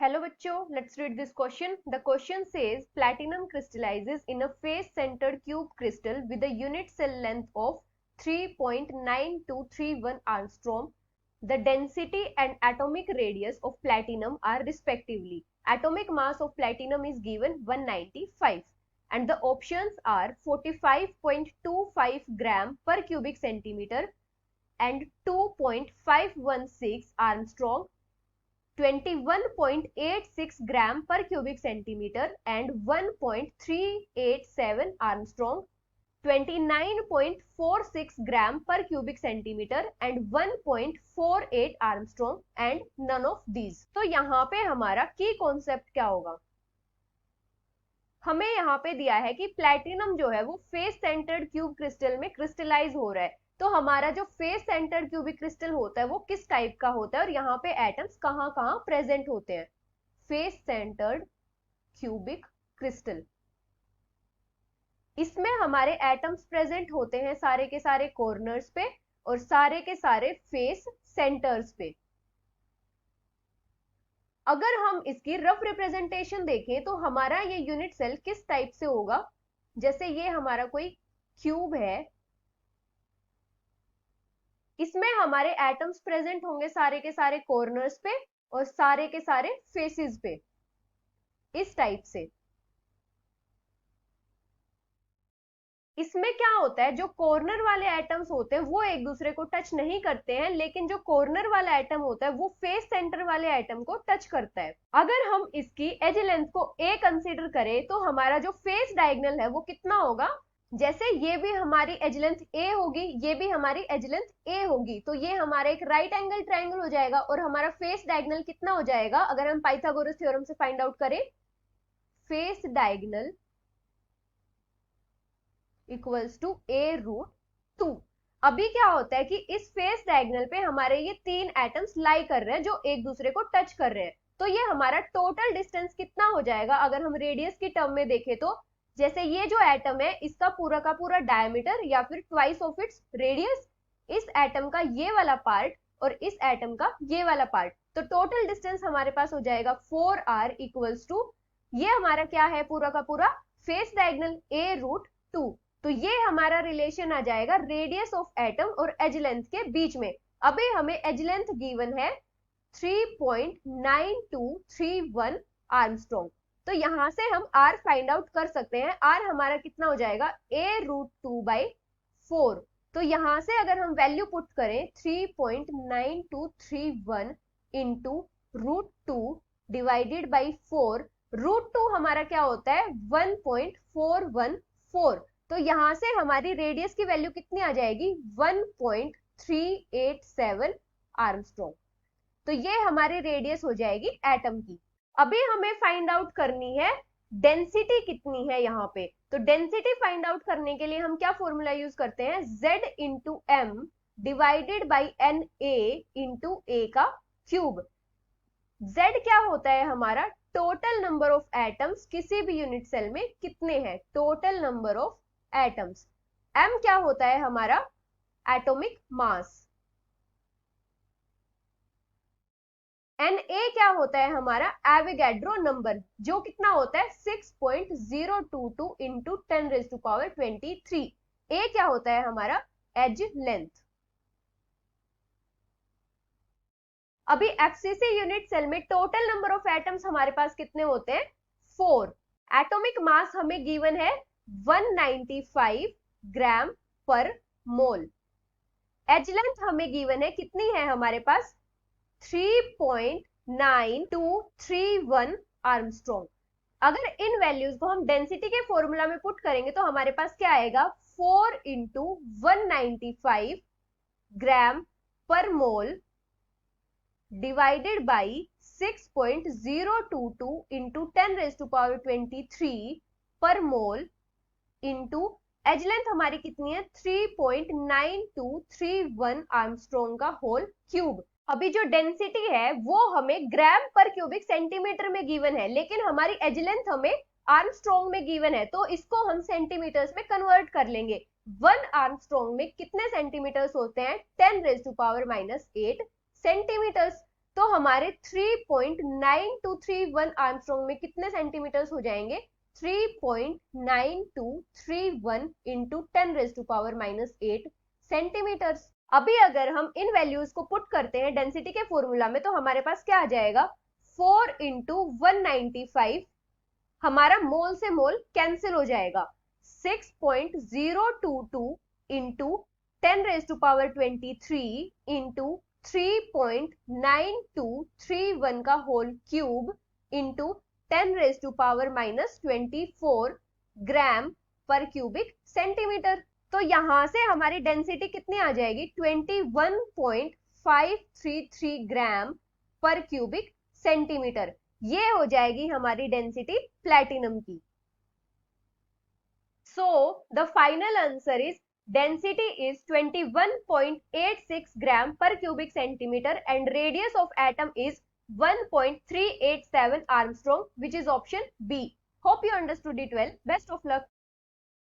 Hello bachcho, let's read this question. The question says platinum crystallizes in a face-centered cube crystal with a unit cell length of 3.9231 angstrom. The density and atomic radius of platinum are respectively. Atomic mass of platinum is given 195 and the options are 45.25 gram per cubic centimeter and 2.516 angstrom, 21.86 gram per cubic centimeter and 1.387 angstrom, 29.46 gram per cubic centimeter and 1.48 angstrom and none of these. तो यहाँ पे हमारा की concept क्या होगा? हमें यहाँ पे दिया है कि प्लैटिनम जो है वो फेस सेंटर्ड क्यूब क्रिस्टल में क्रिस्टलाइज हो रहा है। तो हमारा जो फेस सेंटर्ड क्यूबिक क्रिस्टल होता है वो किस टाइप का होता है और यहाँ पे एटम्स कहाँ कहाँ प्रेजेंट होते हैं? फेस सेंटर्ड क्यूबिक क्रिस्टल, इसमें हमारे एटम्स प्रेजेंट होते हैं सारे के सारे कॉर्नर्स पे और सारे के सारे फेस सेंटर्स पे। अगर हम इसकी रफ रिप्रेजेंटेशन देखें तो हमारा ये यूनिट सेल किस टाइप से होगा? जैसे ये हमारा कोई क्यूब है, इसमें हमारे एटम्स प्रेजेंट होंगे सारे के सारे कॉर्नर्स पे और सारे के सारे फेसेस पे, इस टाइप से। इसमें क्या होता है, जो कॉर्नर वाले एटम्स होते हैं वो एक दूसरे को टच नहीं करते हैं, लेकिन जो कॉर्नर वाला एटम होता है वो फेस सेंटर वाले एटम को टच करता है। अगर हम इसकी एज लेंथ को a कंसीडर करें तो हमारा जो फेस डायगोनल है वो कितना होगा? जैसे ये भी हमारी एज लेंथ a होगी, ये भी हमारी एज लेंथ a होगी, तो ये हमारा एक राइट एंगल ट्रायंगल हो जाएगा और हमारा फेस डायगोनल कितना हो जाएगा? अगर हम पाइथागोरस थ्योरम से फाइंड आउट करें, face diagonal equals to a√2। अभी क्या होता है कि इस फेस डायगोनल पे हमारे ये तीन एटम्स लाई कर रहे हैं जो एक दूसरे को टच कर रहे हैं, तो ये हमारा टोटल डिस्टेंस कितना हो जाएगा? अगर हम रेडियस की टर्म में देखें तो जैसे ये जो एटम है इसका पूरा का पूरा डायमीटर या फिर ट्वाइस ऑफ इट्स रेडियस, इस एटम का ये वाला पार्ट और इस एटम का ये वाला पार्ट, तो टोटल डिस्टेंस हमारे पास हो जाएगा 4r इक्वल्स टू, ये हमारा क्या है पूरा का पूरा? Face diagonal a√2। तो ये हमारा रिलेशन आ जाएगा रेडियस ऑफ एटम और एज लेंथ के बीच में। अभी हमें एज लेंथ गिवन है 3.9231 आर्मस्ट्रॉन्ग, तो यहां से हम r फाइंड आउट कर सकते हैं। r हमारा कितना हो जाएगा? a√2/4। तो यहां से अगर हम वैल्यू पुट करें 3.9231 इंटू √2 डिवाइडेड बाई 4, √2 हमारा क्या होता है? 1.414। तो यहां से हमारी रेडियस की वैल्यू कितनी आ जाएगी? 1.387 आर्मस्ट्रॉन्ग। तो ये हमारी रेडियस हो जाएगी एटम की। अभी हमें फाइंड आउट करनी है डेंसिटी कितनी है यहाँ पे। तो डेंसिटी फाइंड आउट करने के लिए हम क्या फॉर्मूला यूज करते हैं? Z into m divided by NA into A का क्यूब। Z क्या होता है हमारा? टोटल नंबर ऑफ एटम्स किसी भी यूनिट सेल में कितने हैं, total number of atoms. m क्या होता है हमारा? Atomic mass. Na क्या होता है हमारा? एवोगैड्रो नंबर, जो कितना होता है? 6.022 इंटू 10⁻23। A क्या होता है हमारा? Edge length. अभी FCC यूनिट सेल में टोटल नंबर ऑफ एटम्स हमारे पास कितने होते हैं? 4। एटॉमिक मास हमें गिवन है 195 ग्राम पर मोल। एज लेंथ हमें गिवन है कितनी है हमारे पास? 3.9231 आर्मस्ट्रॉन्ग। अगर इन वैल्यूज को हम डेंसिटी के फॉर्मूला में पुट करेंगे तो हमारे पास क्या आएगा? 4 इंटू 195 ग्राम पर मोल डिवाइडेड बाई 6.022 इंटू 10⁻23 पर मोल इंटू एज लेंथ हमारी कितनी है? 3.9231 आर्मस्ट्रॉन्ग का होल क्यूब। अभी जो डेंसिटी है वो हमें ग्राम पर क्यूबिक सेंटीमीटर में गिवन है, लेकिन हमारी एज लेंथ हमें आर्मस्ट्रॉन्ग में गिवन है, तो इसको हम सेंटीमीटर्स में कन्वर्ट कर लेंगे। 1 आर्मस्ट्रॉन्ग में कितने सेंटीमीटर्स होते हैं? 10⁻⁻8 सेंटीमीटर्स। तो हमारे 3.9231 आर्मस्ट्रॉन्ग में कितने सेंटीमीटर्स हो जाएंगे? 3.9231 इंटू 10⁻⁻8 सेंटीमीटर्स। अभी अगर हम इन वैल्यूज को पुट करते हैं डेंसिटी के फॉर्मूला में, तो हमारे पास क्या आ जाएगा? 4 इंटू 195, हमारा मोल से मोल कैंसिल हो जाएगा। 6.022 इंटू 10⁻23 इंटू 3.9231 का होल क्यूब इंटू 10⁻⁻24 ग्राम पर क्यूबिक सेंटीमीटर। तो यहां से हमारी डेंसिटी कितनी आ जाएगी? 21.533 ग्राम पर क्यूबिक सेंटीमीटर। ये हो जाएगी हमारी डेंसिटी प्लैटिनम की। So the final answer is density is 21.86 gram per cubic centimeter and radius of atom is 1.387 Armstrong, which is option B. Hope you understood it well. Best of luck.